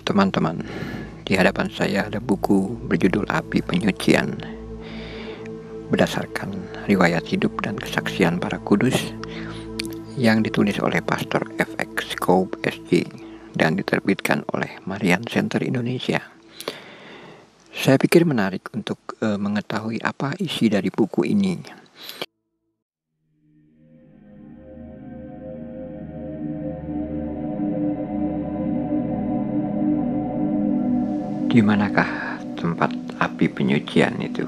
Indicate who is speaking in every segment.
Speaker 1: Teman-teman, di hadapan saya ada buku berjudul Api Penyucian, berdasarkan riwayat hidup dan kesaksian para kudus yang ditulis oleh Pastor FX Scope SJ dan diterbitkan oleh Marian Center Indonesia. Saya pikir menarik untuk mengetahui apa isi dari buku ini. Di manakah tempat api penyucian itu?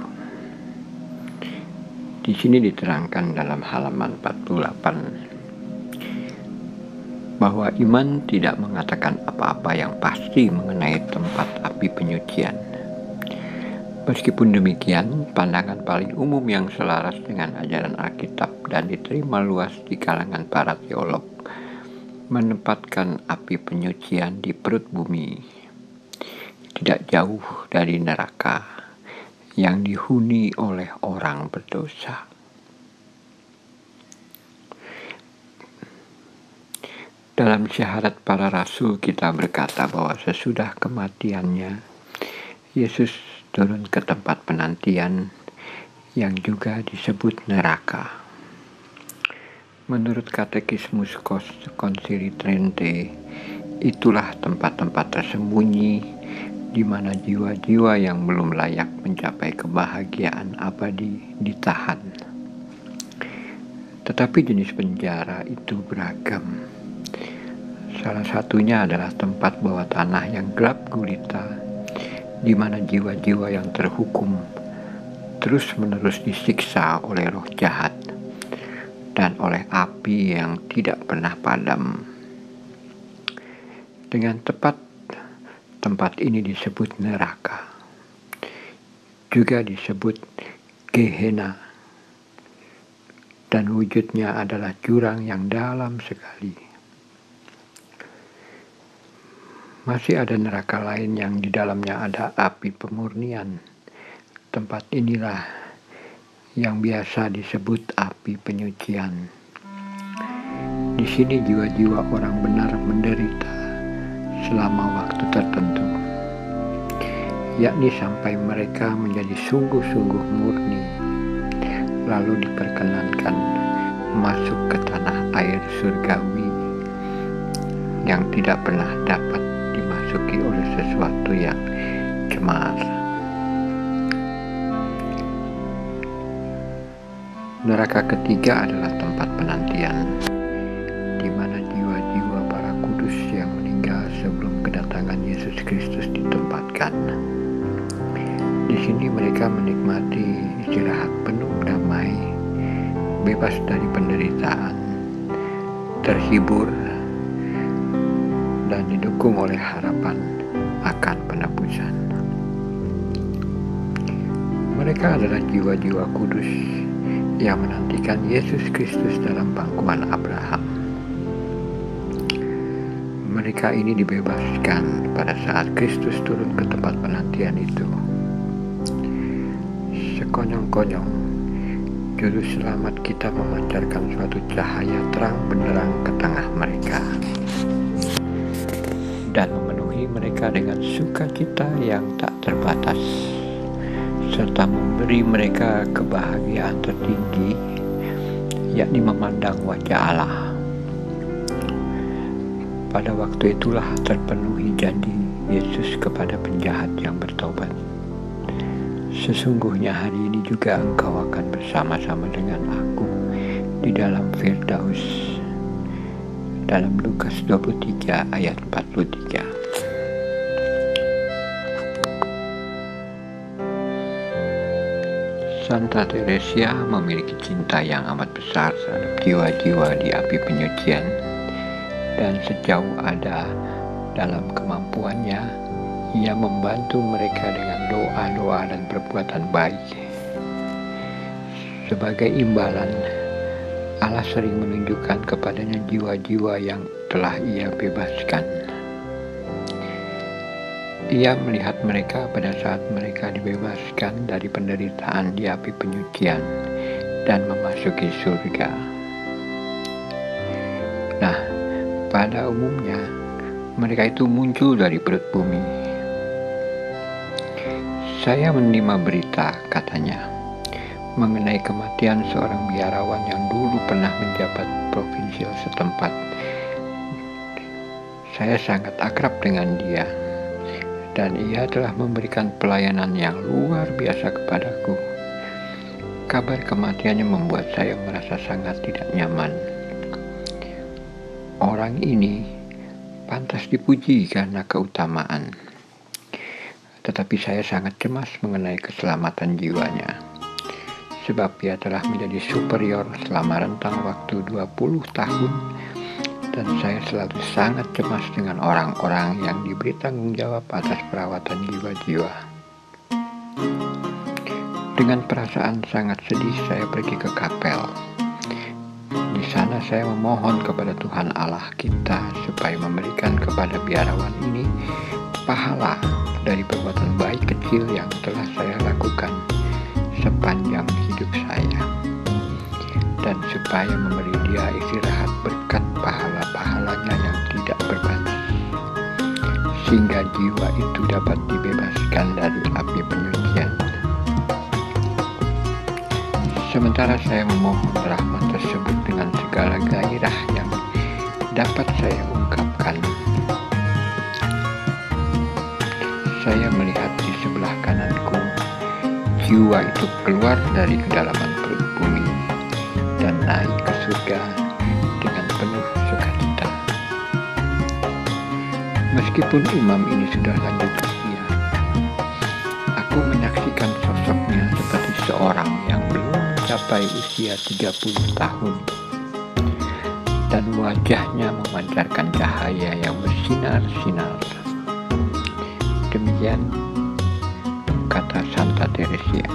Speaker 1: Di sini diterangkan dalam halaman 48 bahwa iman tidak mengatakan apa-apa yang pasti mengenai tempat api penyucian. Meskipun demikian, pandangan paling umum yang selaras dengan ajaran Alkitab dan diterima luas di kalangan para teolog menempatkan api penyucian di perut bumi, tidak jauh dari neraka yang dihuni oleh orang berdosa. Dalam syahadat para rasul kita berkata bahwa sesudah kematiannya, Yesus turun ke tempat penantian yang juga disebut neraka. Menurut Katekismus Konsili Trente, itulah tempat-tempat tersembunyi di mana jiwa-jiwa yang belum layak mencapai kebahagiaan abadi ditahan. Tetapi jenis penjara itu beragam. Salah satunya adalah tempat bawah tanah yang gelap gulita, di mana jiwa-jiwa yang terhukum terus-menerus disiksa oleh roh jahat dan oleh api yang tidak pernah padam. Dengan tepat, tempat ini disebut neraka, juga disebut Gehenna, dan wujudnya adalah jurang yang dalam sekali. Masih ada neraka lain yang di dalamnya ada api pemurnian. Tempat inilah yang biasa disebut api penyucian. Di sini jiwa-jiwa orang benar menderita selama waktu tertentu, yakni sampai mereka menjadi sungguh-sungguh murni, lalu diperkenankan masuk ke tanah air surgawi yang tidak pernah dapat dimasuki oleh sesuatu yang cemar. Neraka ketiga adalah tempat penantian, di mana jiwa-jiwa para kudus yang meninggal sebelum kedatangan Yesus Kristus ditempatkan. Di sini mereka menikmati istirahat penuh damai, bebas dari penderitaan, terhibur, dan didukung oleh harapan akan penebusan. Mereka adalah jiwa-jiwa kudus yang menantikan Yesus Kristus dalam pangkuan Abraham. Mereka ini dibebaskan pada saat Kristus turun ke tempat penantian itu. Sekonyong-konyong, Juru Selamat kita memancarkan suatu cahaya terang benderang ke tengah mereka dan memenuhi mereka dengan sukacita yang tak terbatas, serta memberi mereka kebahagiaan tertinggi, yakni memandang wajah Allah. Pada waktu itulah terpenuhi janji Yesus kepada penjahat yang bertobat. Sesungguhnya hari ini juga engkau akan bersama-sama dengan aku di dalam Firdaus, dalam Lukas 23 ayat 43. Santa Teresia memiliki cinta yang amat besar terhadap jiwa-jiwa di api penyucian, dan sejauh ada dalam kemampuannya, ia membantu mereka dengan doa-doa dan perbuatan baik. Sebagai imbalan, Allah sering menunjukkan kepadanya jiwa-jiwa yang telah ia bebaskan. Ia melihat mereka pada saat mereka dibebaskan dari penderitaan di api penyucian dan memasuki surga. Nah, pada umumnya Mereka itu muncul dari perut bumi. Saya menerima berita, katanya, mengenai kematian seorang biarawan yang dulu pernah menjabat provinsi setempat. Saya sangat akrab dengan dia, dan ia telah memberikan pelayanan yang luar biasa kepadaku. Kabar kematiannya membuat saya merasa sangat tidak nyaman. Orang ini pantas dipuji karena keutamaan, tetapi saya sangat cemas mengenai keselamatan jiwanya, sebab ia telah menjadi superior selama rentang waktu 20 tahun, dan saya selalu sangat cemas dengan orang-orang yang diberi tanggung jawab atas perawatan jiwa-jiwa. Dengan perasaan sangat sedih, saya pergi ke kapel. Di sana saya memohon kepada Tuhan Allah kita supaya memberikan kepada biarawan ini pahala dari perbuatan baik kecil yang telah saya lakukan sepanjang hidup saya, dan supaya memberi dia istirahat berkat pahala-pahalanya yang tidak berbatas, sehingga jiwa itu dapat dibebaskan dari api penyucian. Sementara saya memohon rahmat tersebut dengan segala gairah yang dapat saya ungkapkan, saya melihat di sebelah kananku jiwa itu keluar dari kedalaman perut bumi dan naik ke surga dengan penuh sukacita. Meskipun imam ini sudah lanjut usia, aku menyaksikan sosoknya seperti seorang yang belum mencapai usia 30 tahun, dan wajahnya memancarkan cahaya yang bersinar-sinar. Demikian kata Santa Teresia.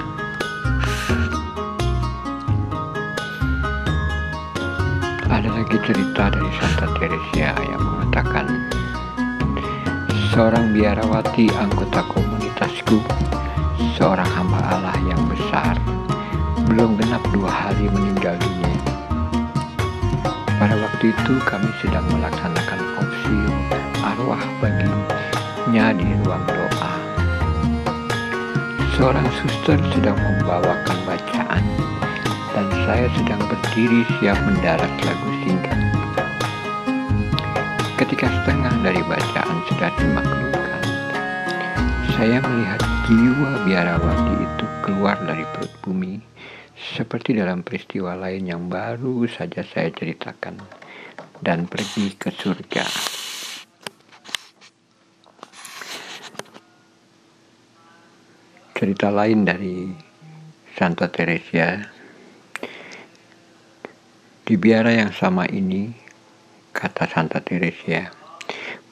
Speaker 1: Ada lagi cerita dari Santa Teresia yang mengatakan, seorang biarawati anggota komunitasku, seorang hamba Allah yang besar, belum genap 2 hari meninggal dunia. Pada waktu itu kami sedang melaksanakan opsi arwah baginya di ruang doa. Seorang suster sedang membawakan bacaan, dan saya sedang berdiri siap mendarat lagu singkat. Ketika setengah dari bacaan sudah dimaklumkan, saya melihat jiwa biarawati itu keluar dari perut bumi, seperti dalam peristiwa lain yang baru saja saya ceritakan, dan pergi ke surga. Cerita lain dari Santa Teresia. Di biara yang sama ini, kata Santa Teresia,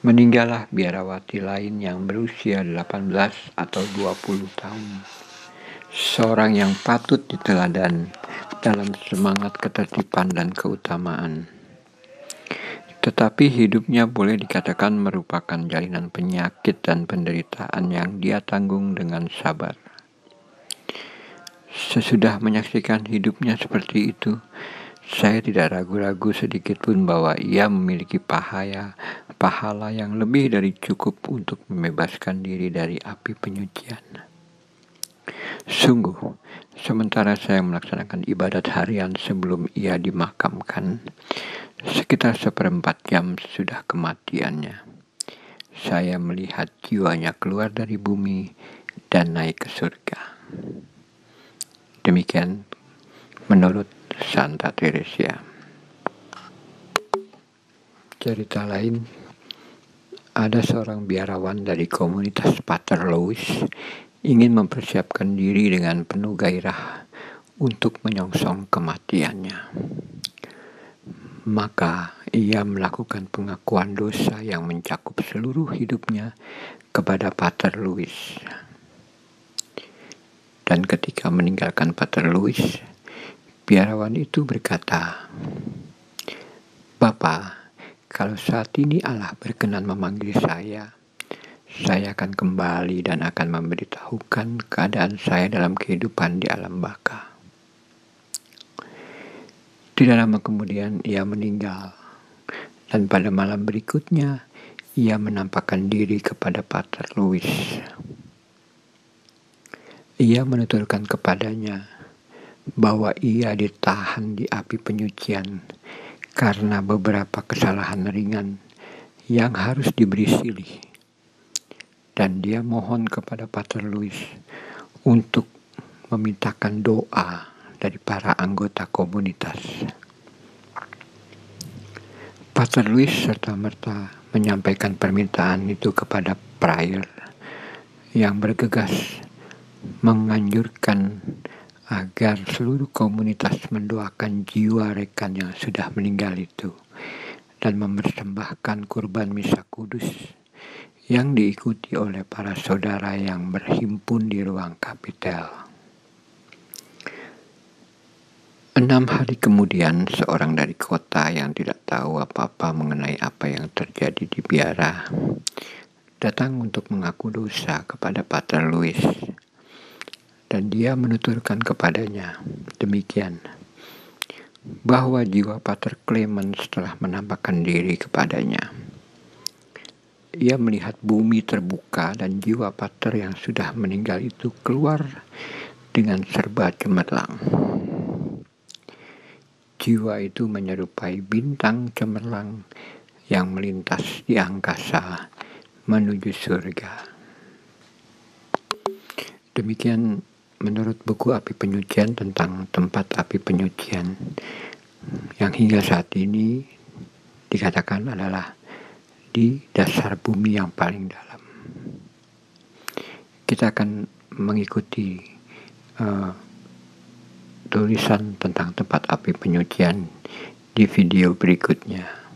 Speaker 1: meninggallah biarawati lain yang berusia 18 atau 20 tahun. Seorang yang patut diteladan dalam semangat ketertiban dan keutamaan. Tetapi hidupnya boleh dikatakan merupakan jalinan penyakit dan penderitaan yang dia tanggung dengan sabar. Sesudah menyaksikan hidupnya seperti itu, saya tidak ragu-ragu sedikit pun bahwa ia memiliki pahala yang lebih dari cukup untuk membebaskan diri dari api penyucian. Sungguh, sementara saya melaksanakan ibadat harian sebelum ia dimakamkan, sekitar 1/4 jam sesudah kematiannya, saya melihat jiwanya keluar dari bumi dan naik ke surga. Demikian menurut Santa Teresia. Cerita lain, ada seorang biarawan dari komunitas Pater Louis ingin mempersiapkan diri dengan penuh gairah untuk menyongsong kematiannya. Maka ia melakukan pengakuan dosa yang mencakup seluruh hidupnya kepada Pater Louis. Dan ketika meninggalkan Pater Louis, biarawan itu berkata, "Bapa, kalau saat ini Allah berkenan memanggil saya akan kembali dan akan memberitahukan keadaan saya dalam kehidupan di alam baka." Tidak lama kemudian ia meninggal, dan pada malam berikutnya ia menampakkan diri kepada Pater Louis. Ia menuturkan kepadanya bahwa ia ditahan di api penyucian karena beberapa kesalahan ringan yang harus diberi silih. Dan dia mohon kepada Pater Louis untuk memintakan doa dari para anggota komunitas. Pater Louis serta-merta menyampaikan permintaan itu kepada prior yang bergegas menganjurkan agar seluruh komunitas mendoakan jiwa rekan yang sudah meninggal itu dan mempersembahkan kurban misa kudus yang diikuti oleh para saudara yang berhimpun di ruang kapitel. 6 hari kemudian, seorang dari kota yang tidak tahu apa-apa mengenai apa yang terjadi di biara datang untuk mengaku dosa kepada Pater Louis, dan dia menuturkan kepadanya demikian, bahwa jiwa Pater Clemens telah menampakkan diri kepadanya. Ia melihat bumi terbuka dan jiwa Pater yang sudah meninggal itu keluar dengan serba cemerlang. Jiwa itu menyerupai bintang cemerlang yang melintas di angkasa menuju surga. Demikian menurut buku Api Penyucian tentang tempat api penyucian yang hingga saat ini dikatakan adalah di dasar bumi yang paling dalam. Kita akan mengikuti tulisan tentang tempat api penyucian di video berikutnya.